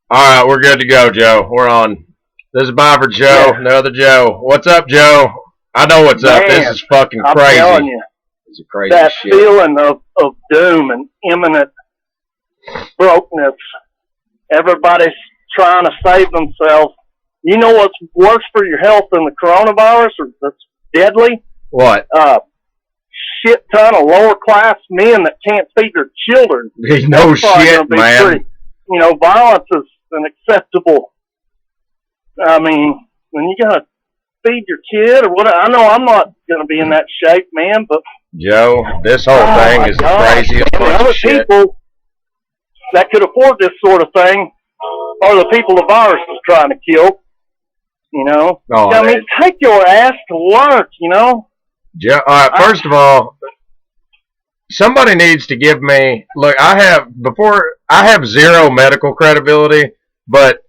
All right, we're good to go, Joe. We're on. This is Byford Joe, Yeah, the other Joe. What's up, Joe? I know what's up. This man, is fucking I'm telling crazy. you, This is crazy that shit. feeling of doom and imminent brokenness. Everybody's trying to save themselves. You know what's worse for your health than the coronavirus, or that's deadly? What? Shit ton of lower class men that can't feed their children. No That's probably shit, going to be man. pretty. Violence is an acceptable. I mean, when you got to feed your kid or whatever. I know I'm not going to be in that shape, man, but Joe, this whole thing is the craziest and the bunch other of shit. people that could afford this sort of thing are the people the virus is trying to kill. Oh, I mean, take your ass to work. Joe, all right, first of all, somebody needs to give me. Look, I have zero medical credibility, but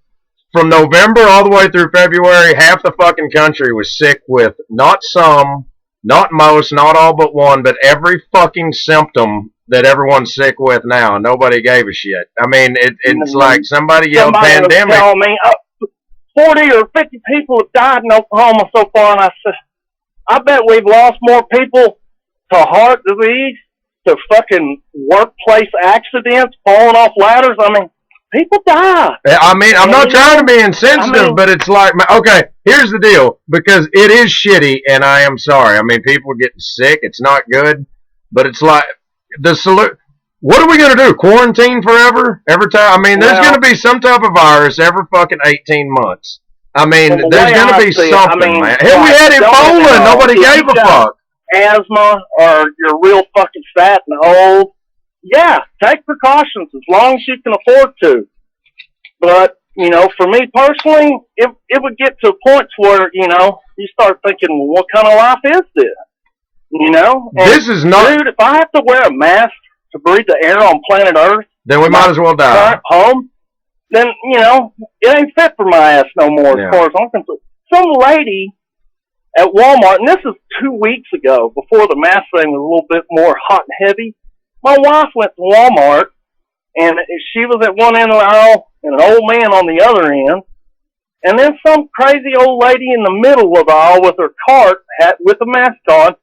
from November all the way through February, half the fucking country was sick with not some, not most, not all but one, but every fucking symptom that everyone's sick with now. Nobody gave a shit. I mean, it's like somebody yelled pandemic. Was telling me 40 or 50 people have died in Oklahoma so far, and I said, I bet we've lost more people to heart disease, to fucking workplace accidents, falling off ladders. I mean, people die. I mean, I'm not trying to be insensitive, but it's like, okay, here's the deal, because it is shitty, and I am sorry. I mean, people are getting sick. It's not good, but it's like what are we going to do? Quarantine forever? Every time? I mean, there's going to be some type of virus every fucking 18 months. I mean, there's going to be something, man. Hell, we had Ebola, and nobody gave a fuck. Asthma, or you're real fucking fat and old, yeah, take precautions as long as you can afford to. But, for me personally, it would get to points where, you start thinking, well, what kind of life is this? And, this is not... Dude, if I have to wear a mask to breathe the air on planet Earth, then we might as well die. Current home, then, it ain't fit for my ass no more, as far as I'm concerned. Some lady at Walmart, and this is 2 weeks ago, before the mask thing was a little bit more hot and heavy, my wife went to Walmart, and she was at one end of the aisle, and an old man on the other end, and then some crazy old lady in the middle of the aisle with her cart with a mask on.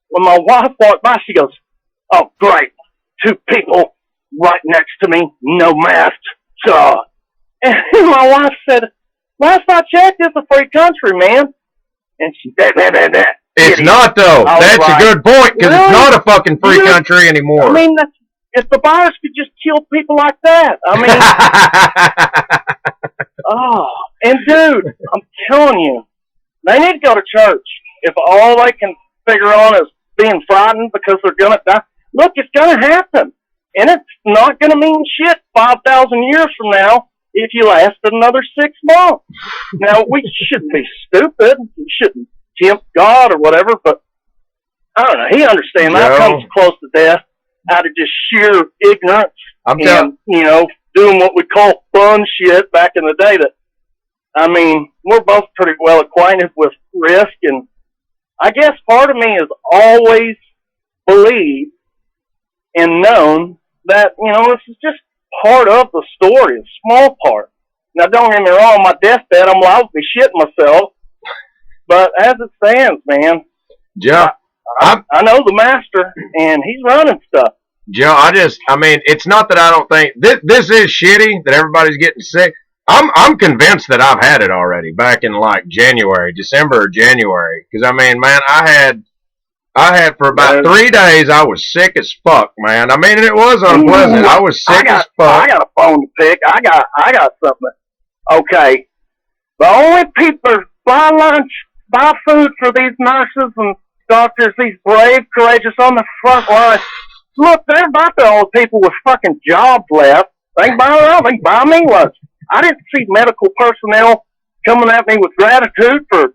When my wife walked by, she goes, "Oh, great, 2 people right next to me, no masks." And my wife said, "Last I checked, it's a free country, man." And she said, It's not, though. That's a good point, because it's not a fucking free country anymore. I mean, if the virus could just kill people like that. I mean, and dude, I'm telling you, they need to go to church. If all they can figure on is being frightened because they're going to die, look, it's going to happen. And it's not going to mean shit 5,000 years from now if you lasted another 6 months. Now, we shouldn't be stupid. We shouldn't tempt God or whatever, but I don't know. He understands. I come close to death out of just sheer ignorance and, doing what we call fun shit back in the day. That, I mean, we're both pretty well acquainted with risk, and I guess part of me has always believed and known that, this is just part of the story, a small part. Now, don't get me wrong, on my deathbed, I'm liable to be shitting myself, but as it stands, man, Joe, I know the master, and he's running stuff. Joe, I mean, it's not that I don't think this is shitty that everybody's getting sick. I'm convinced that I've had it already back in like December or January. Because I mean, man, I had for about 3 days. I was sick as fuck, man. I mean, it was unpleasant. I was sick as fuck. I got a phone to pick. I got something. Okay, the only people that buy lunch, buy food for these nurses and doctors, these brave, courageous on the front line. Look, they're about the only people with fucking jobs left. They can buy their own. They can buy me lunch. I didn't see medical personnel coming at me with gratitude for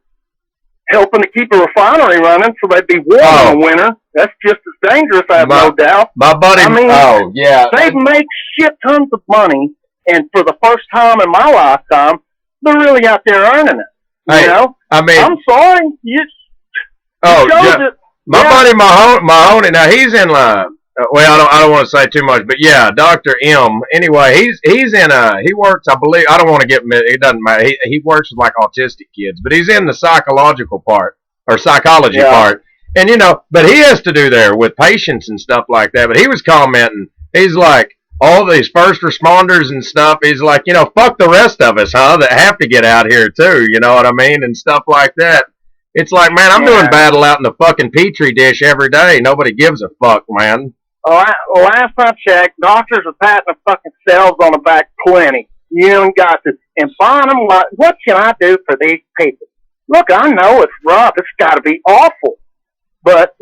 helping to keep a refinery running so they'd be warm in the winter. That's just as dangerous, I have no doubt. My buddy, they've made shit tons of money, and for the first time in my lifetime, they're really out there earning it. I mean, I'm sorry. My buddy Mahoney, now he's in line. well, I don't want to say too much, but yeah, Dr. M. Anyway, he's in he works, I believe, I don't want to get, it doesn't matter. He works with like autistic kids, but he's in the psychological part or psychology part. And but he has to do there with patients and stuff like that. But he was commenting, he's like, all these first responders and stuff, he's like, fuck the rest of us, huh? That have to get out here too, you know what I mean? And stuff like that. It's like, man, I'm doing battle out in the fucking petri dish every day. Nobody gives a fuck, man. Last I checked, doctors are patting the fucking cells on the back plenty. You ain't got to. And bottom line, what can I do for these people? Look, I know it's rough. It's got to be awful. But,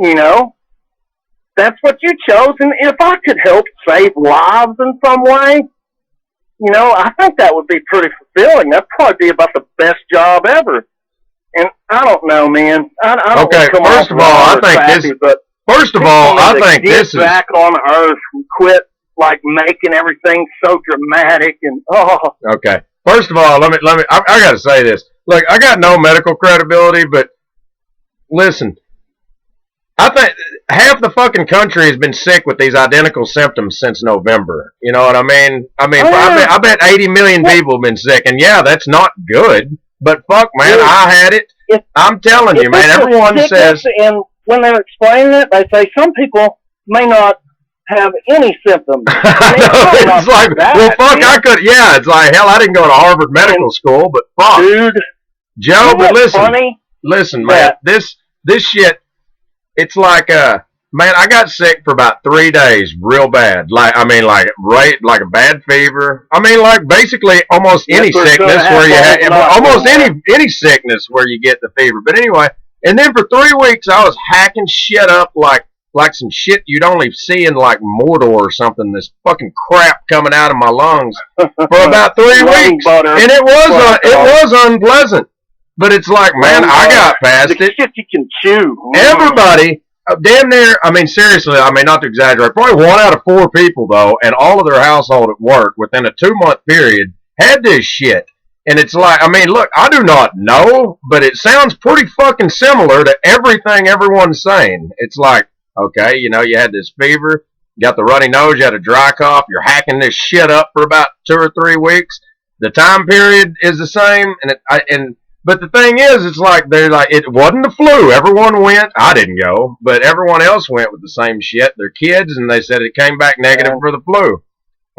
that's what you chose. And if I could help save lives in some way, I think that would be pretty fulfilling. That'd probably be about the best job ever. And I don't know, man. I don't okay, first of all, I think this... First of all, I think this is back on Earth and quit like making everything so dramatic and Okay. First of all, let me. I got to say this. Look, I got no medical credibility, but listen, I think half the fucking country has been sick with these identical symptoms since November. You know what I mean? I bet 80 million people have been sick, and yeah, that's not good. But fuck, man, I had it. I'm telling you, man. Everyone says. When they're explaining it, they say some people may not have any symptoms. It's like, well, fuck, man. I could, yeah, it's like, hell, I didn't go to Harvard Medical School, but fuck. Dude. Joe, but listen, man, this shit, it's like, man, I got sick for about 3 days, real bad. Like a bad fever. I mean, like, basically almost any sickness where you have, almost any sickness where you get the fever. But anyway, and then for 3 weeks, I was hacking shit up like some shit you'd only see in like Mordor or something. This fucking crap coming out of my lungs for about 3 weeks, and it was unpleasant. But it's like, man, I got past it. Shit you can chew. Everybody, damn near. I mean, seriously. I mean, not to exaggerate. Probably 1 out of 4 people though, and all of their household at work within a 2-month period had this shit. And it's like, I mean, look, I do not know, but it sounds pretty fucking similar to everything everyone's saying. It's like, okay, you had this fever, you got the runny nose, you had a dry cough, you're hacking this shit up for about 2 or 3 weeks. The time period is the same, but the thing is, it's like, they're like, it wasn't the flu. Everyone went, I didn't go, but everyone else went with the same shit. Their kids, and they said it came back negative for the flu.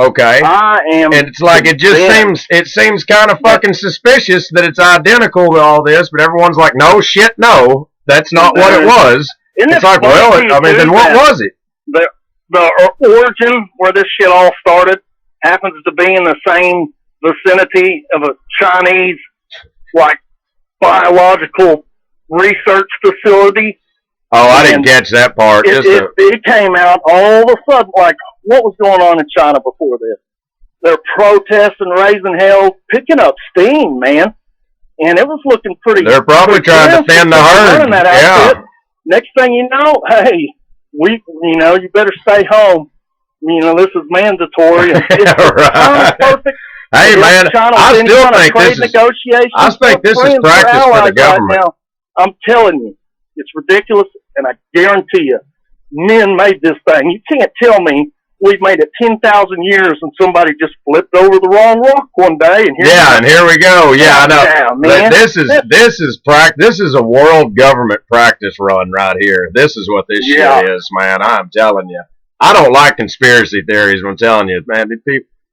Okay. And it's like it seems kind of fucking suspicious that it's identical to all this, but everyone's like, no, that's not what it was. It's like, well, then what was it? The origin where this shit all started happens to be in the same vicinity of a Chinese, like, biological research facility. Oh, I didn't catch that part. It came out all of a sudden, like, what was going on in China before this? They're protesting, raising hell, picking up steam, man. And it was looking pretty. They're probably trying to thin the herd. Yeah. Next thing you know, hey, you better stay home. This is mandatory. It's perfect. Hey, man, I think this is practice for the government. Right now. I'm telling you, it's ridiculous, and I guarantee you, men made this thing. You can't tell me we've made it 10,000 years and somebody just flipped over the wrong rock one day. And here we go. Yeah, I know. Man. This is a world government practice run right here. This is what this shit is, man. I'm telling you. I don't like conspiracy theories. I'm telling you, man.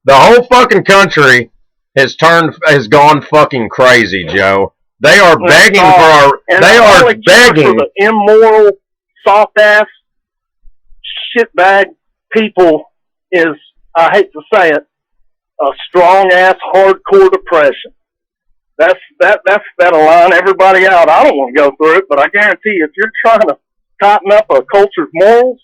The whole fucking country has gone fucking crazy, Joe. They are begging for the immoral, soft ass, shitbag people is, I hate to say it, a strong ass hardcore depression. That'll line everybody out. I don't want to go through it, but I guarantee you, if you're trying to tighten up a culture's morals,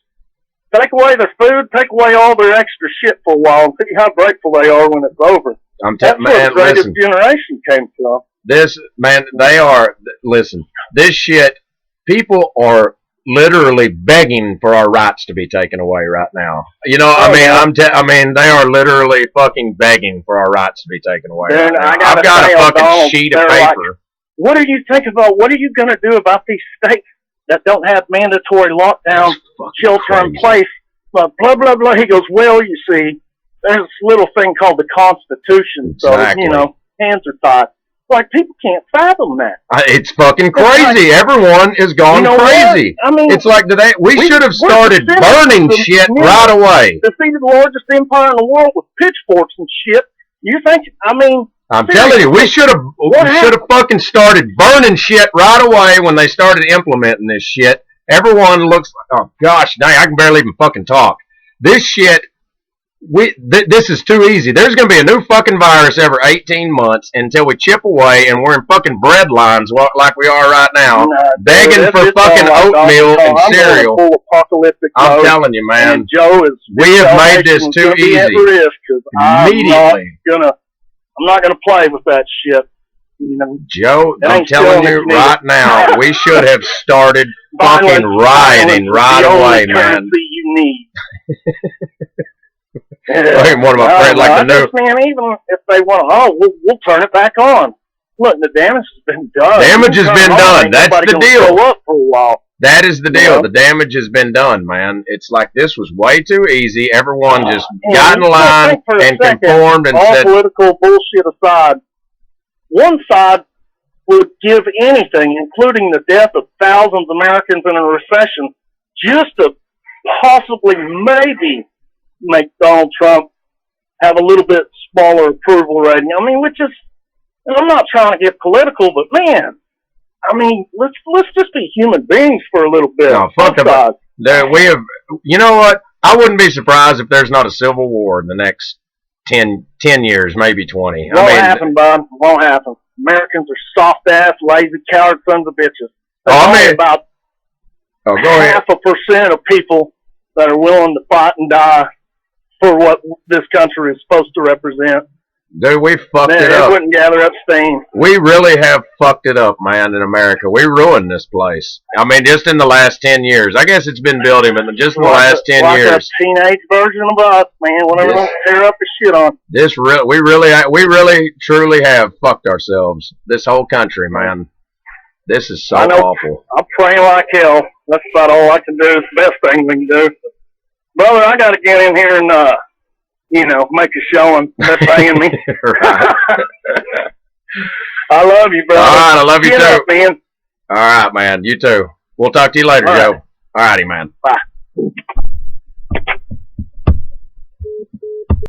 take away their food, take away all their extra shit for a while, and see how grateful they are when it's over. That's where the greatest generation came from. This shit, people are literally begging for our rights to be taken away right now. They are literally fucking begging for our rights to be taken away. Right now. I've got a fucking sheet of paper. Like, what are you going to do about these states that don't have mandatory lockdown, shelter in place, blah, blah, blah. He goes, well, you see, there's this little thing called the Constitution. Exactly. So, hands are tied. Like, people can't fathom that. It's fucking crazy. Everyone is gone crazy. What? I mean, it's like we should have started burning shit right away. Defeated the largest empire in the world with pitchforks and shit. You think? I mean, I'm telling you, we should have fucking started burning shit right away when they started implementing this shit. Everyone looks like, oh gosh, dang, I can barely even fucking talk. This shit. This is too easy. There's going to be a new fucking virus every 18 months until we chip away and we're in fucking bread lines like we are right now, begging for fucking oatmeal and cereal. I'm telling you, man. And Joe we have made this too easy. Immediately. I'm not gonna play with that shit. Joe, I'm telling you right now, we should have started fucking rioting right away, man. You need. One of my friends like to know. Man, even if they want, we'll turn it back on. Look, the damage has been done. Damage has been done. That's the deal. Go up for a while. That is the deal. The damage has been done, man. It's like this was way too easy. Everyone just got in line and conformed and all said. All political bullshit aside, one side would give anything, including the death of thousands of Americans in a recession, just to possibly maybe make Donald Trump have a little bit smaller approval rating. I mean, which is, and I'm not trying to get political, but man, I mean, let's just be human beings for a little bit. No, fuck about that. We have, you know what? I wouldn't be surprised if there's not a civil war in the next 10 years, maybe 20. Won't happen, Bob. Won't happen. Americans are soft-ass, lazy, coward sons of bitches. There's about 0.5% of people that are willing to fight and die for what this country is supposed to represent. Dude, we fucked it up. They wouldn't gather up steam. We really have fucked it up, man, in America. We ruined this place. I mean, just in the last 10 years. I guess it's been building, but just in the last 10 years. Like a teenage version of us, man. Whenever we tear up the shit on. We really, truly have fucked ourselves. This whole country, man. This is so awful. I'm praying like hell. That's about all I can do. It's the best thing we can do. Brother, I got to get in here and, make a showing. They're paying me. Right. I love you, brother. All right, I love you too. Up, man. All right, man. You too. We'll talk to you later, Joe. All righty, man. Bye.